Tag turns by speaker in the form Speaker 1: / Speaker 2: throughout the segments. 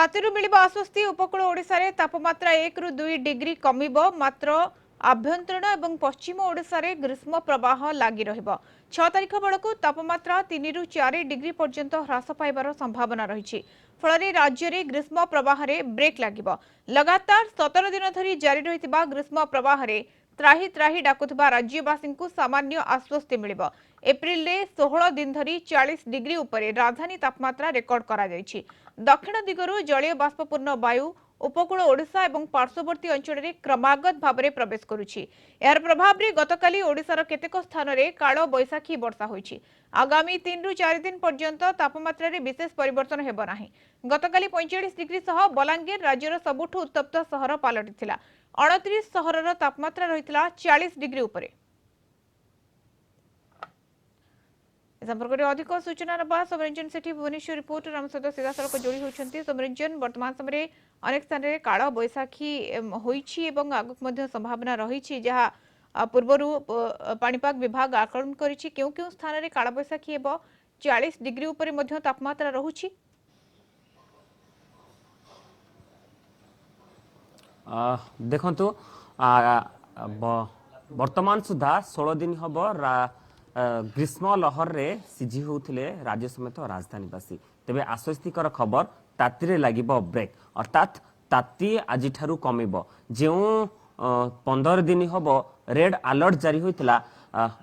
Speaker 1: तातेरु मिलिबा आश्वस्ति उपकूल ओडिशा रे तापमात्रा 1 रु 2 डिग्री कमिबो मात्र आभ्यंतरण एवं पश्चिम ओडिशा रे ग्रीष्म प्रवाह लागि रहिबो 6 तारिख बेलकु तापमात्रा 3 रु 4 डिग्री पर्यंत ह्रास पाइबार संभावना रहिछि फଳରେ राज्य ग्रीष्म प्रवाह रे ब्रेक लागिबो लगातार 17 दिन धरी जारी रहितिबा ग्रीष्म प्रवाह रे त्राही त्राही डाकुथिबा राज्यवासी को सामान्य आश्वस्ति मिलिबो एप्रिल रे 16 दिन धरी 40 डिग्री उपरे राजधानी तापमात्रा रेकर्ड करा जायछि दक्षिण दिगरु जलीय बाष्पपूर्ण वायु उपकूल ओडिशा एवं पार्श्ववर्ती अंचल में क्रमागत भाव में प्रवेश करुछि यार प्रभाव रे गतकाली ओडिशार केतेक स्थान रे कालो बैसाखी वर्षा होइछि आगामी 3 रु 4 दिन पर्यंत तापमात्रा रे विशेष परिवर्तन हेबो नाही गतकाली 45 डिग्री सह बलांगीर राज्यर सबुठु उत्तप्त सहर पालटिथिला 29 सहरर तापमात्रा रहितला 40 डिग्री उपरे संपर्क में अधिक सूचना नवा सोमरंजन सेठी भुवनेश्वर रिपोर्टर आम सहित सीधा सड़क जोड़ी होती सोमरंजन वर्तमान समय अनेक स्थान में काल बैसाखी होइछि एवं आगक मध्य संभावना रही जहाँ पूर्वर पाणीपाग विभाग आकलन करिछि केउ केउ स्थान में काल बैसाखी हेबो 40 डिग्री उपरे मध्य तापमात्रा रहुछि
Speaker 2: देखंतु वर्तमान सुधा 16 दिन हबो ग्रीष्म लहर रे सिझी होउथिले राज्य समेत राजधानीवासी तेबे आश्वस्तिकर खबर तातीरे लागिबो ब्रेक अर्थात ताती आज ठारू कमिबो जेउ 15 दिन हबो रेड अलर्ट जारी होइतिला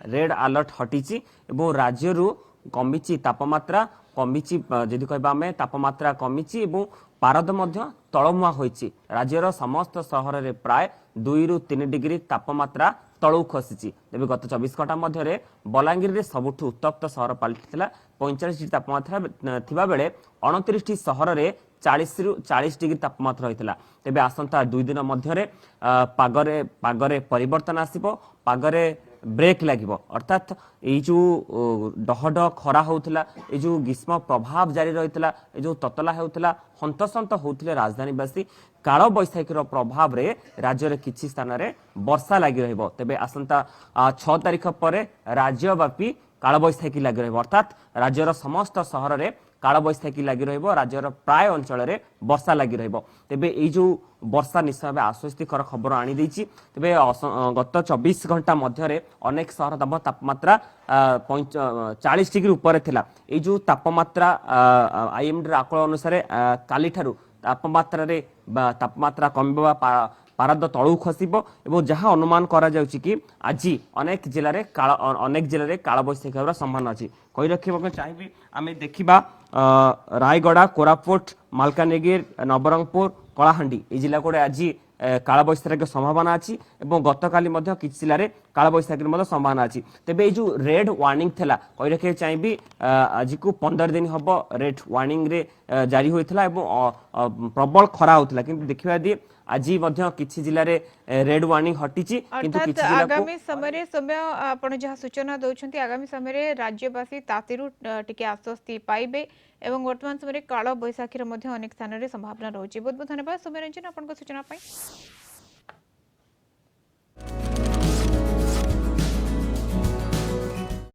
Speaker 2: रेड अलर्ट हटिची एवं राज्य रु कमिची तापमात्रा कमिची जदि कहबा में तापमात्रा कमिची एवं पारद मध्य तळमुआ होइची राज्यर समस्त सहर रे प्राय 2 रु 3 डिग्री तापमात्रा तळु खसिची तेबे गत 24 घंटा मध्य बलांगीर रे सबुठु उत्तप्त सहर पालटिथिला 45 डिग्री तापमात्रा थिबा बेले 29 टी सहर रे 40 रु 40 डिग्री तापमात्रा होइतिला तेबे आसंता 2 दिन मध्य पागरे परिवर्तन आसीबो पागरे ब्रेक लागिबो अर्थात ए जो डहड खरा होउतिला ए जो ग्रीष्म प्रभाव जारी रहितिला ए जो ततला होउतिला हंतसंत होउतिले राजधानीवासी काल बैसाखीर प्रभाव रे राज्य रे किछि स्थान रे वर्षा लागि रहइबो तेबे आसंता 6 तारिख परे राज्यव्यापी काल बैसाखी लागि रहइबो अर्थात राज्यर समस्त सहर रे काल बैसाखी लागि रहइबो राज्यर प्राय अंचल रे वर्षा लागि रहइबो तेबे ए जो वर्षा निश्चय आश्वस्तिकर खबर आनी देछि तेबे गत 24 घंटा मध्य अनेक सहर तापमात्रा 40 डिग्री ऊपर थिला ए जो तापमात्रा आईएमडी आकलन अनुसार काली ठारू तापमात्रा कमिबा पारद तळु खसिबो एवं जहां अनुमान करा जाउछि कि आज अनेक जिले रे काल बैसाखी होबार संभावना अछि कहि रखिबो चाहिबी आमे देखिबा रायगड़ा कोरापुट मालकानगिरी नवरंगपुर कलाहांडी ए जिला कोडे आज काल बैसाखी संभावना अछि एवं गतकाली मध्य किछि जिले रे काल बैसाखी मध्य संभावना अछि तेबे ए जो रेड वार्निंग थला कहि रखे चाहिबी आज को 15 दिन हबो रेड वार्निंग रे जारी होइथला एवं प्रबल खरा होतला किंतु देखिबा दी आज मध्य किछि जिल्ला रे रेड वार्निंग हटिची किंतु किछि जिल्ला को
Speaker 1: आगामी समय आपण जहा सूचना दउछंती आगामी समय रे राज्यवासी तातीरु टिके आश्वस्ति पाइबे एवं वर्तमान समय रे काल बैसाखीर मध्य अनेक स्थान रे संभावना रहउची बहुत बहुत धन्यवाद सोमरंजन आपण को सूचना पाई।